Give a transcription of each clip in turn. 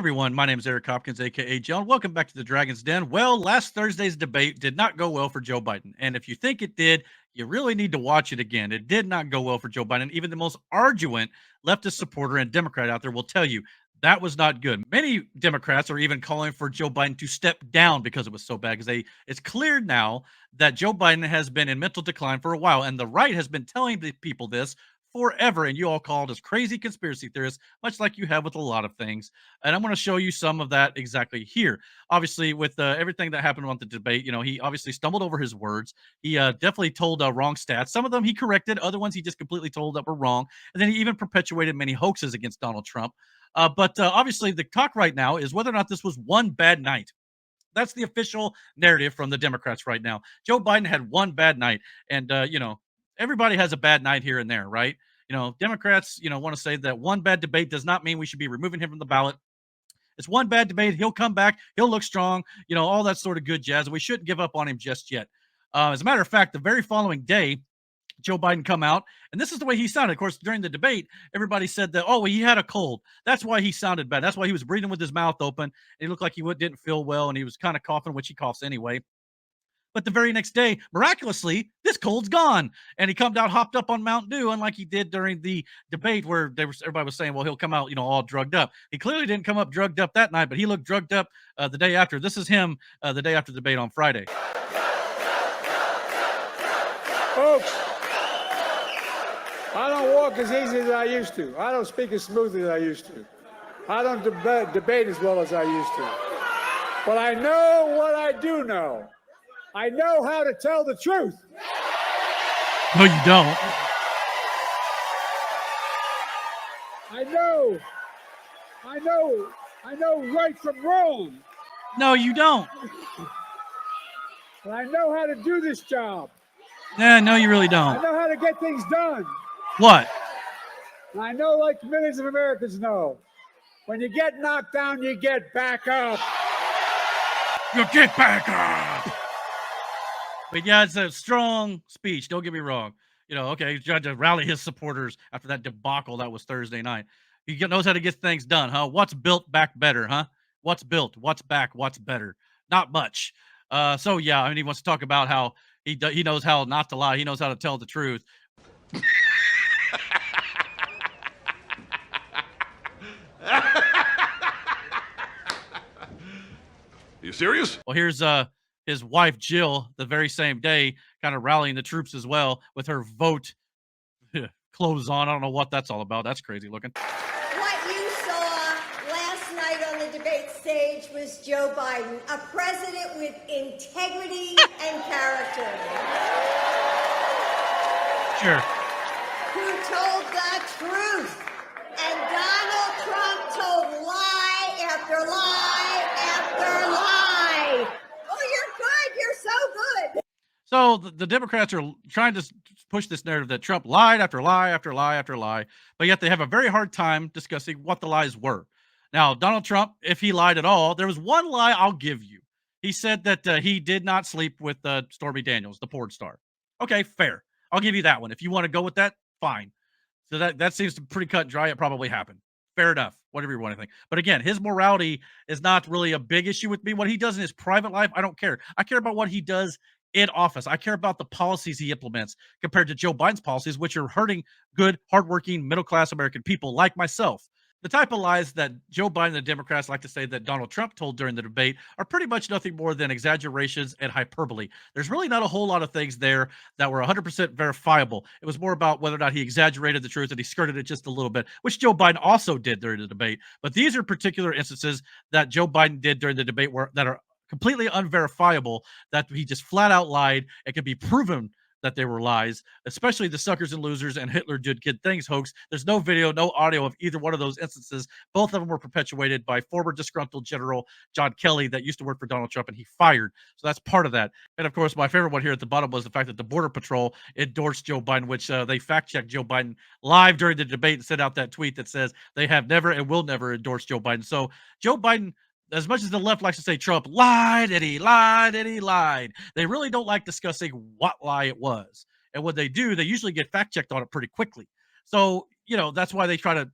everyone. My name is Eric Hopkins, aka John. Welcome back to the Dragon's Den. Well, last Thursday's debate did not go well for Joe Biden. And if you think it did, you really need to watch it again. It did not go well for Joe Biden. Even the most arduous leftist supporter and Democrat out there will tell you that was not good. Many Democrats are even calling for Joe Biden to step down because it was so bad. Because it's clear now that Joe Biden has been in mental decline for a while, and the right has been telling the people this forever, and you all called us crazy conspiracy theorists, much like you have with a lot of things. And I'm going to show you some of that exactly here. Obviously, with everything that happened on the debate, he obviously stumbled over his words. He definitely told wrong stats. Some of them he corrected, other ones he just completely told that were wrong. And then he even perpetuated many hoaxes against Donald Trump. But obviously, the talk right now is whether or not this was one bad night. That's the official narrative from the Democrats right now. Joe Biden had one bad night, and everybody has a bad night here and there, right? Democrats, want to say that one bad debate does not mean we should be removing him from the ballot. It's one bad debate. He'll come back. He'll look strong. All that sort of good jazz. We shouldn't give up on him just yet. As a matter of fact, the very following day, Joe Biden come out, and this is the way he sounded. Of course, during the debate, everybody said that, oh, well, he had a cold. That's why he sounded bad. That's why he was breathing with his mouth open. And he looked like he didn't feel well, and he was kind of coughing, which he coughs anyway. But the very next day, miraculously, this cold's gone. And he come out hopped up on Mountain Dew, unlike he did during the debate where everybody was saying, well, he'll come out, all drugged up. He clearly didn't come up drugged up that night, but he looked drugged up the day after. This is him the day after the debate on Friday. Folks, I don't walk as easy as I used to. I don't speak as smoothly as I used to. I don't debate as well as I used to. But I know what I do know. I know how to tell the truth. No, you don't. I know right from wrong. No, you don't. And I know how to do this job. Yeah, no, you really I don't. know how to get things done. What? And I know, like millions of Americans know, when you get knocked down, you get back up. You get back up. But yeah, it's a strong speech. Don't get me wrong. Okay, he's trying to rally his supporters after that debacle that was Thursday night. He knows how to get things done, huh? What's built back better, huh? What's built? What's back? What's better? Not much. So yeah, I mean, he wants to talk about how he knows how not to lie. He knows how to tell the truth. You serious? Well, here's his wife Jill the very same day, kind of rallying the troops as well with her vote clothes on. I don't know what that's all about. That's crazy looking. What you saw last night on the debate stage was Joe Biden, a president with integrity and character. Sure. Who told the truth. And Donald Trump told lie after lie after lie. Oh, you're good. You're so good. So the Democrats are trying to push this narrative that Trump lied after lie after lie after lie, but yet they have a very hard time discussing what the lies were. Now, Donald Trump, if he lied at all, there was one lie I'll give you. He said that he did not sleep with Stormy Daniels, the porn star. Okay, fair. I'll give you that one. If you want to go with that, fine. So that seems to be pretty cut and dry. It probably happened. Fair enough. Whatever you want to think. But again, his morality is not really a big issue with me. What he does in his private life, I don't care. I care about what he does in office. I care about the policies he implements compared to Joe Biden's policies, which are hurting good, hardworking, middle-class American people like myself. The type of lies that Joe Biden and the Democrats like to say that Donald Trump told during the debate are pretty much nothing more than exaggerations and hyperbole. There's really not a whole lot of things there that were 100% verifiable. It was more about whether or not he exaggerated the truth and he skirted it just a little bit, which Joe Biden also did during the debate. But these are particular instances that Joe Biden did during the debate that are completely unverifiable, that he just flat out lied. It can be proven that they were lies, especially the suckers and losers and Hitler did good things hoax. There's no video, no audio of either one of those instances. Both of them were perpetuated by former disgruntled General John Kelly that used to work for Donald Trump, and he fired. So that's part of that. And of course, my favorite one here at the bottom was the fact that the Border Patrol endorsed Joe Biden, which they fact-checked Joe Biden live during the debate and sent out that tweet that says they have never and will never endorse Joe Biden. So Joe Biden, as much as the left likes to say Trump lied and he lied and he lied, they really don't like discussing what lie it was. And when they do, they usually get fact checked on it pretty quickly. So, that's why they try to,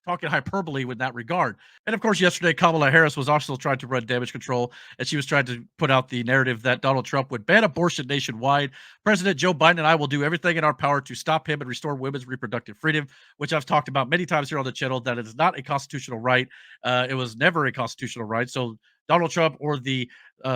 talking hyperbole with that regard. And of course, yesterday, Kamala Harris was also trying to run damage control, and she was trying to put out the narrative that Donald Trump would ban abortion nationwide. President Joe Biden and I will do everything in our power to stop him and restore women's reproductive freedom, which I've talked about many times here on the channel, that it is not a constitutional right. It was never a constitutional right. So Donald Trump or the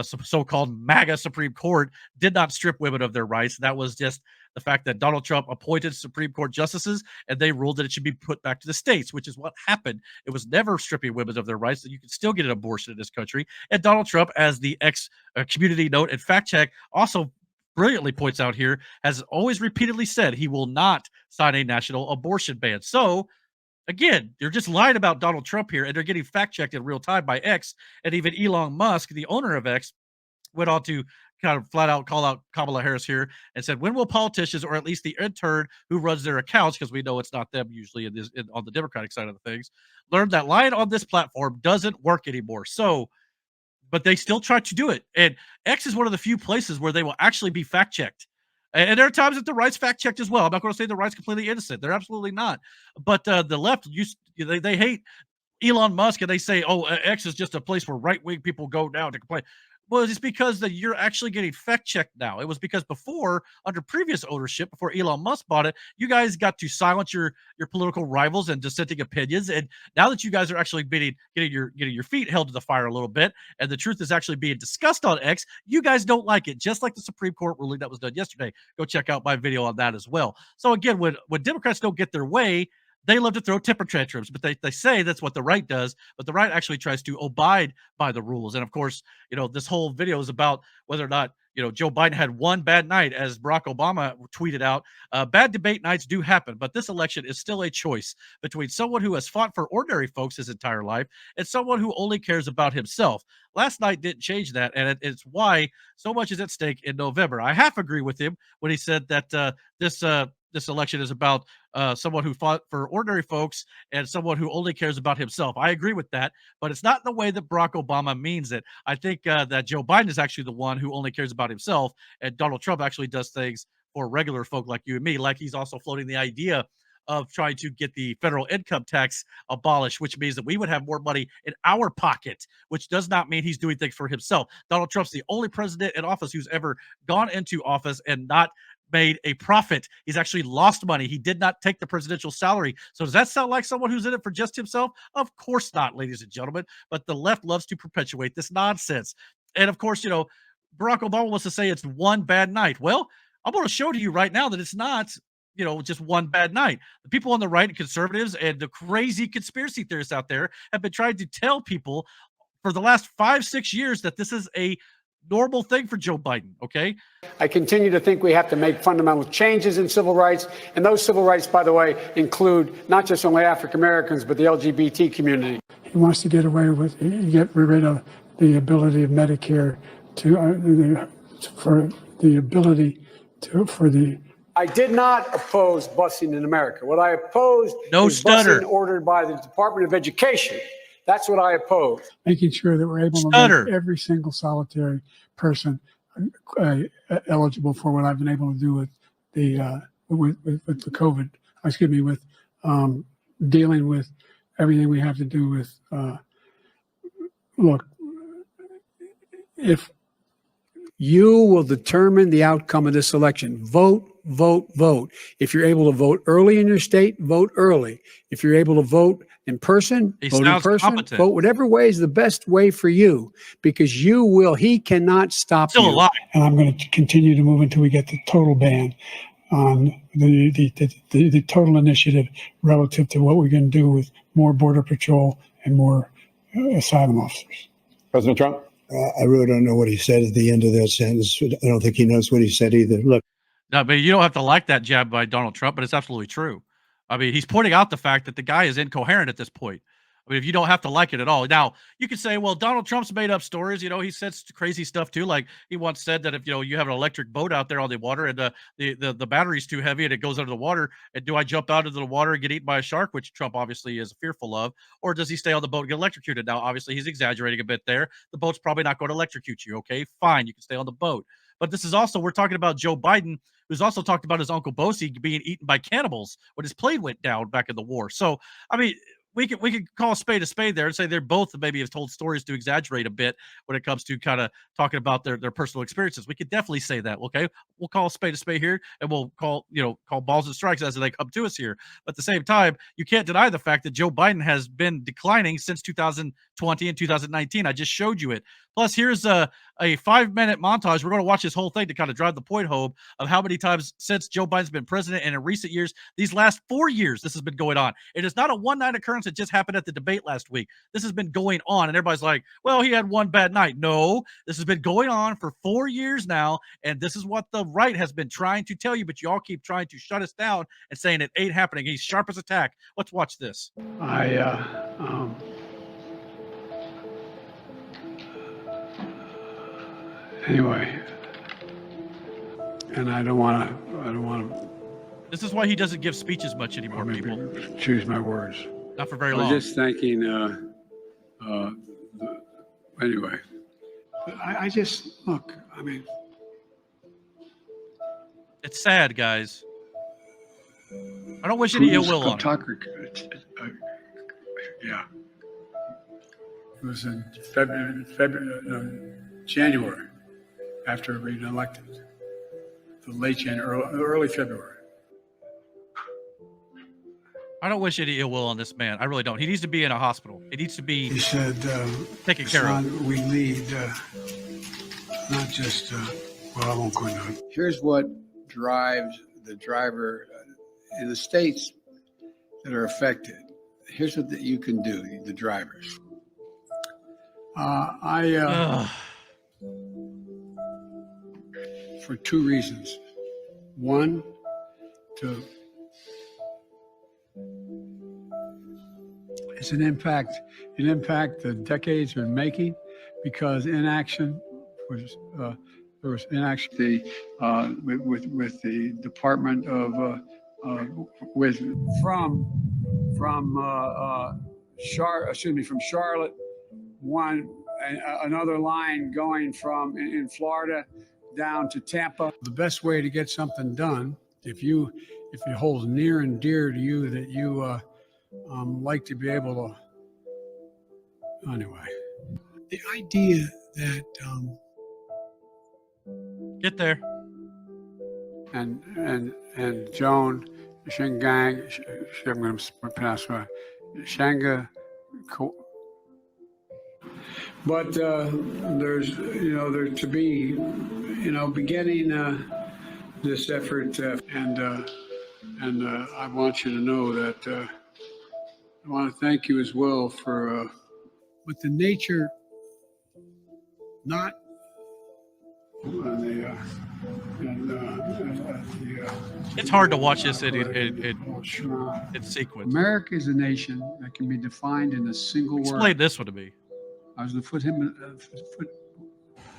so-called MAGA Supreme Court did not strip women of their rights. That was just the fact that Donald Trump appointed Supreme Court justices, and they ruled that it should be put back to the states, which is what happened. It was never stripping women of their rights, that you can still get an abortion in this country. And Donald Trump, as the ex-community note and fact check also brilliantly points out here, has always repeatedly said he will not sign a national abortion ban. So, again, they're just lying about Donald Trump here, and they're getting fact-checked in real time by X, and even Elon Musk, the owner of X, went on to kind of flat out call out Kamala Harris here and said, when will politicians, or at least the intern who runs their accounts, because we know it's not them usually on the Democratic side of the things, learn that lying on this platform doesn't work anymore. So, but they still try to do it. And X is one of the few places where they will actually be fact-checked. And there are times that the right's fact-checked as well. I'm not going to say the right's completely innocent. They're absolutely not. But the left, they hate Elon Musk, and they say, oh, X is just a place where right-wing people go now to complain. Well, it's because that you're actually getting fact-checked now. It was because before, under previous ownership, before Elon Musk bought it, you guys got to silence your political rivals and dissenting opinions. And now that you guys are actually getting your feet held to the fire a little bit, and the truth is actually being discussed on X, you guys don't like it, just like the Supreme Court ruling that was done yesterday. Go check out my video on that as well. So again, when Democrats don't get their way, they love to throw temper tantrums, but they say that's what the right does, but the right actually tries to abide by the rules. And of course, this whole video is about whether or not, Joe Biden had one bad night, as Barack Obama tweeted out. Bad debate nights do happen, but this election is still a choice between someone who has fought for ordinary folks his entire life and someone who only cares about himself. Last night didn't change that, and it's why so much is at stake in November. I half agree with him when he said that this election is about someone who fought for ordinary folks and someone who only cares about himself. I agree with that, but it's not in the way that Barack Obama means it. I think that Joe Biden is actually the one who only cares about himself, and Donald Trump actually does things for regular folk like you and me, like he's also floating the idea of trying to get the federal income tax abolished, which means that we would have more money in our pocket, which does not mean he's doing things for himself. Donald Trump's the only president in office who's ever gone into office and not made a profit. He's actually lost money. He did not take the presidential salary. So does that sound like someone who's in it for just himself? Of course not, ladies and gentlemen. But the left loves to perpetuate this nonsense. And of course, Barack Obama wants to say it's one bad night. Well, I'm going to show to you right now that it's not, just one bad night. The people on the right and conservatives and the crazy conspiracy theorists out there have been trying to tell people for the last 5-6 years that this is a normal thing for Joe Biden, okay? I continue to think we have to make fundamental changes in civil rights. And those civil rights, by the way, include not just only African Americans, but the LGBT community. He wants to get rid of the ability of Medicare I did not oppose busing in America. What I opposed is busing ordered by the Department of Education. That's what I oppose. Making sure that we're able to make every single solitary person eligible for what I've been able to do with the COVID. With dealing with everything we have to do with. Look, if you will determine the outcome of this election, vote. If you're able to vote early in your state, vote early. If you're able to vote in person, vote in person. Vote whatever way is the best way for you, because he cannot stop you. Alive. And I'm going to continue to move until we get the total ban on the total initiative relative to what we're going to do with more border patrol and more asylum officers. President Trump? I really don't know what he said at the end of that sentence. I don't think he knows what he said either. Look. No, but you don't have to like that jab by Donald Trump, but it's absolutely true. I mean, he's pointing out the fact that the guy is incoherent at this point. I mean, if you don't have to like it at all. Now, you could say, well, Donald Trump's made up stories. He says crazy stuff too. Like he once said that if, you have an electric boat out there on the water and the battery's too heavy and it goes under the water, and do I jump out into the water and get eaten by a shark, which Trump obviously is fearful of, or does he stay on the boat and get electrocuted? Now, obviously, he's exaggerating a bit there. The boat's probably not going to electrocute you. Okay, fine. You can stay on the boat. But this is also, we're talking about Joe Biden, who's also talked about his Uncle Bosi being eaten by cannibals when his plane went down back in the war. So, I mean, we could call a spade there and say they're both maybe have told stories to exaggerate a bit when it comes to kind of talking about their personal experiences. We could definitely say that. Okay, we'll call a spade here, and we'll call balls and strikes as they come to us here. But at the same time, you can't deny the fact that Joe Biden has been declining since 2020 and 2019. I just showed you it. Plus, here's a 5-minute montage. We're going to watch this whole thing to kind of drive the point home of how many times since Joe Biden's been president and in recent years, these last 4 years, this has been going on. It is not a one-night occurrence that just happened at the debate last week. This has been going on, and everybody's like, well, he had one bad night. No, this has been going on for 4 years now, and this is what the right has been trying to tell you, but you all keep trying to shut us down and saying it ain't happening. He's sharp as a tack. Let's watch this. Anyway, and I don't want to. This is why he doesn't give speeches much anymore, people. Choose my words. Not for very long. I was just thinking, anyway, I just, look, I mean. It's sad, guys. I don't wish any ill will on him. Yeah. It was in January, after being elected. The late January, early February. I don't wish any ill will on this man. I really don't. He needs to be in a hospital. He needs to be He said, taken care of. we need not just, well, I won't go into it. Here's what drives the driver in the states that are affected. Here's what you can do, the drivers. For two reasons. One, it's an impact the decades been making, because inaction was there was inaction with the Department of from Charlotte, another line going from in Florida down to Tampa. The best way to get something done, if it holds near and dear to you that you like to be able to, anyway. The idea that Get there. and Joan Shingang, I'm going to pronounce my Shanga. But there's there to be beginning this effort, and I want you to know that I want to thank you as well for with the nature, not It's hard to watch this in sequence. America is a nation that can be defined in a single word. Explain this one to me. I was going to put him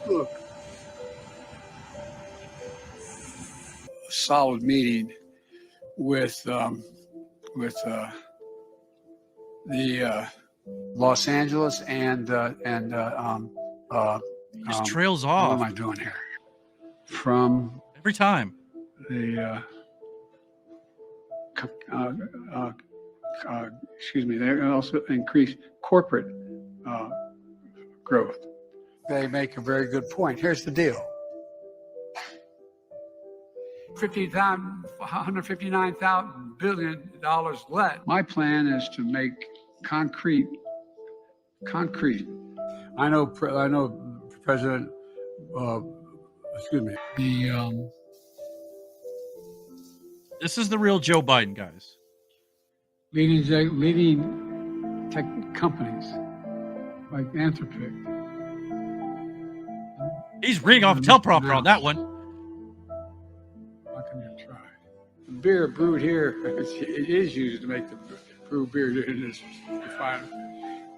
look. A solid meeting with the Los Angeles and Just trails what off am I doing here? From every time. the excuse me, they also increase corporate growth. They make a very good point. Here's the deal. $159,000 billion left. My plan is to make concrete. I know President, excuse me, This is the real Joe Biden, guys. leading tech companies like Anthropic. He's reading off a teleprompter on that one. How can you try? The beer brewed here it is used to make the brew beer in this refinery.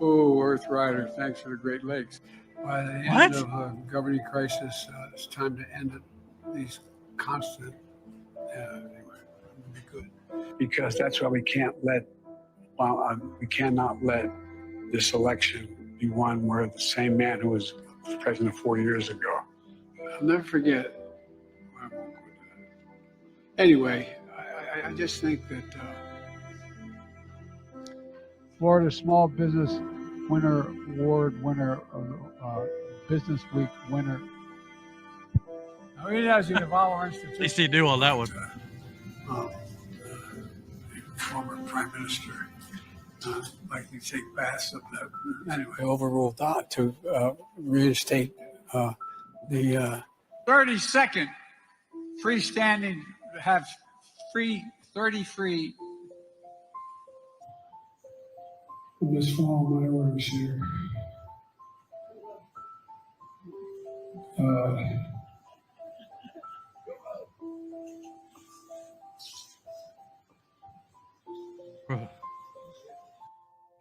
Oh, Earth Rider, thanks for the Great Lakes. By the end of the governing crisis, it's time to end these constant. Anyway, it'll be good, because that's why we cannot let this election be one where the same man who was president 4 years ago. I'll never forget. I won't go into that. Anyway, I just think that Florida Small Business Winner Award winner, Business Week winner. Now, he doesn't involve our institution. At least he knew on that one. Former Prime Minister like to take baths up that. Anyway, overruled that to reinstate the 32nd freestanding, have 30 free. Just follow my orders here.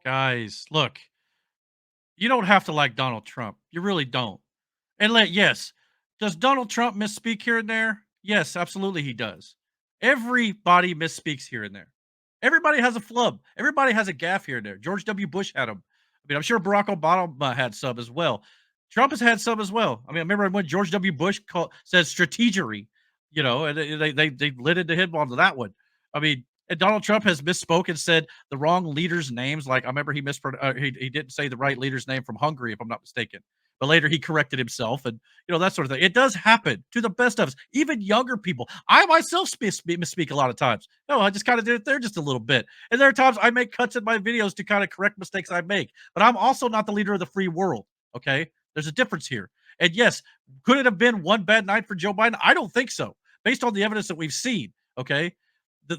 Guys, look, you don't have to like Donald Trump. You really don't. And yes, does Donald Trump misspeak here and there? Yes, absolutely he does. Everybody misspeaks here and there. Everybody has a flub. Everybody has a gaffe here and there. George W. Bush had them. I mean, I'm sure Barack Obama had some as well. Trump has had some as well. I mean, I remember when George W. Bush said strategery, and they lit into him on that one. I mean, and Donald Trump has misspoke and said the wrong leaders' names. Like I remember he didn't say the right leader's name from Hungary, if I'm not mistaken. But later he corrected himself and, that sort of thing. It does happen to the best of us, even younger people. I myself misspeak a lot of times. No, I just kind of did it there just a little bit. And there are times I make cuts in my videos to kind of correct mistakes I make. But I'm also not the leader of the free world, okay? There's a difference here. And yes, could it have been one bad night for Joe Biden? I don't think so, based on the evidence that we've seen, okay?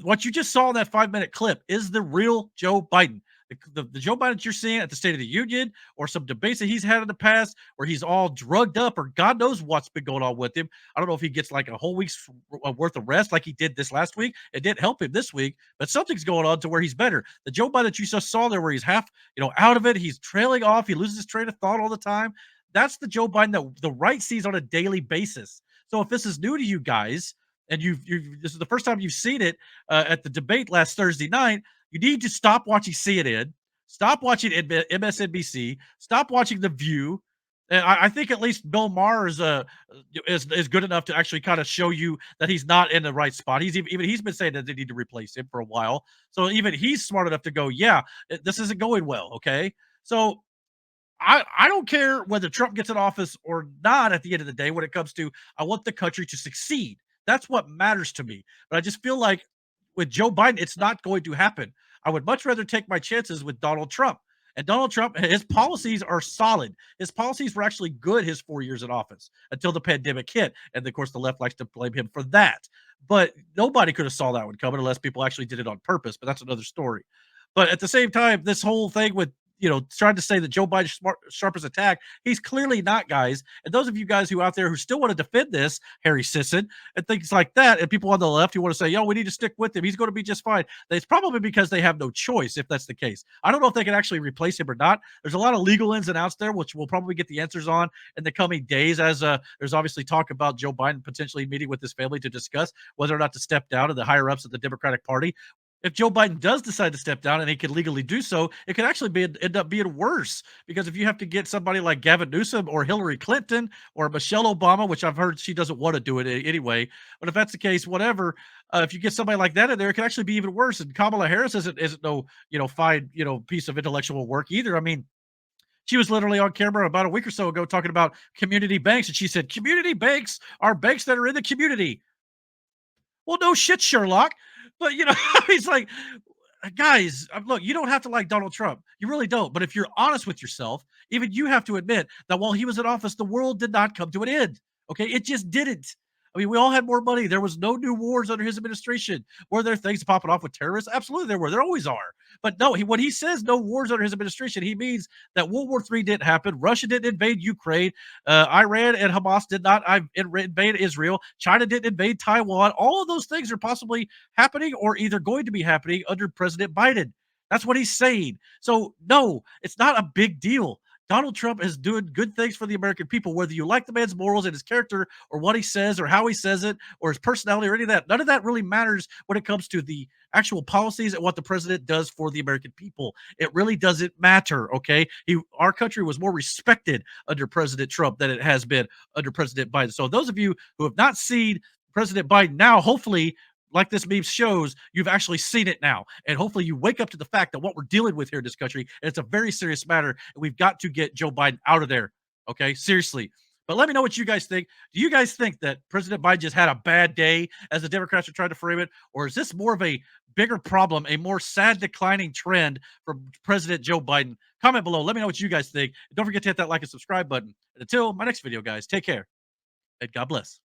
What you just saw in that 5-minute clip is the real Joe Biden. The Joe Biden that you're seeing at the State of the Union or some debates that he's had in the past where he's all drugged up or God knows what's been going on with him. I don't know if he gets like a whole week's worth of rest like he did this last week. It didn't help him this week, but something's going on to where he's better. The Joe Biden that you just saw there where he's half, out of it, he's trailing off, he loses his train of thought all the time. That's the Joe Biden that the right sees on a daily basis. So if this is new to you guys, and this is the first time you've seen it at the debate last Thursday night, you need to stop watching CNN, stop watching MSNBC, stop watching The View. And I think at least Bill Maher is good enough to actually kind of show you that he's not in the right spot. He's been saying that they need to replace him for a while. So even he's smart enough to go, yeah, this isn't going well. Okay, so I don't care whether Trump gets in office or not at the end of the day when it comes to I want the country to succeed. That's what matters to me. But I just feel like with Joe Biden, it's not going to happen. I would much rather take my chances with Donald Trump. And Donald Trump, his policies are solid. His policies were actually good his 4 years in office until the pandemic hit. And of course, the left likes to blame him for that. But nobody could have saw that one coming unless people actually did it on purpose. But that's another story. But at the same time, this whole thing with trying to say that Joe Biden's sharp as attack. He's clearly not, guys. And those of you guys who out there who still want to defend this, Harry Sisson, and things like that, and people on the left who want to say, we need to stick with him. He's going to be just fine. It's probably because they have no choice if that's the case. I don't know if they can actually replace him or not. There's a lot of legal ins and outs there, which we'll probably get the answers on in the coming days as there's obviously talk about Joe Biden potentially meeting with his family to discuss whether or not to step down to the higher-ups of the Democratic Party. If Joe Biden does decide to step down and he can legally do so, it could actually end up being worse because if you have to get somebody like Gavin Newsom or Hillary Clinton or Michelle Obama, which I've heard she doesn't want to do it anyway, but if that's the case, whatever, if you get somebody like that in there, it can actually be even worse. And Kamala Harris isn't no fine piece of intellectual work either. I mean, she was literally on camera about a week or so ago talking about community banks, and she said community banks are banks that are in the community. Well, no shit, Sherlock. But, he's like, guys, look, you don't have to like Donald Trump. You really don't. But if you're honest with yourself, even you have to admit that while he was in office, the world did not come to an end. Okay, it just didn't. I mean, we all had more money. There was no new wars under his administration. Were there things popping off with terrorists? Absolutely there were. There always are. But no, when he says no wars under his administration, he means that World War III didn't happen. Russia didn't invade Ukraine. Iran and Hamas did not invade Israel. China didn't invade Taiwan. All of those things are possibly happening or either going to be happening under President Biden. That's what he's saying. So, no, it's not a big deal. Donald Trump is doing good things for the American people, whether you like the man's morals and his character or what he says or how he says it or his personality or any of that. None of that really matters when it comes to the actual policies and what the president does for the American people. It really doesn't matter, okay? Our country was more respected under President Trump than it has been under President Biden. So those of you who have not seen President Biden now, hopefully like this meme shows, you've actually seen it now. And hopefully you wake up to the fact that what we're dealing with here in this country, and it's a very serious matter, and we've got to get Joe Biden out of there. Okay, seriously. But let me know what you guys think. Do you guys think that President Biden just had a bad day, as the Democrats are trying to frame it? Or is this more of a bigger problem, a more sad declining trend for President Joe Biden? Comment below. Let me know what you guys think. Don't forget to hit that like and subscribe button. And until my next video, guys, take care and God bless.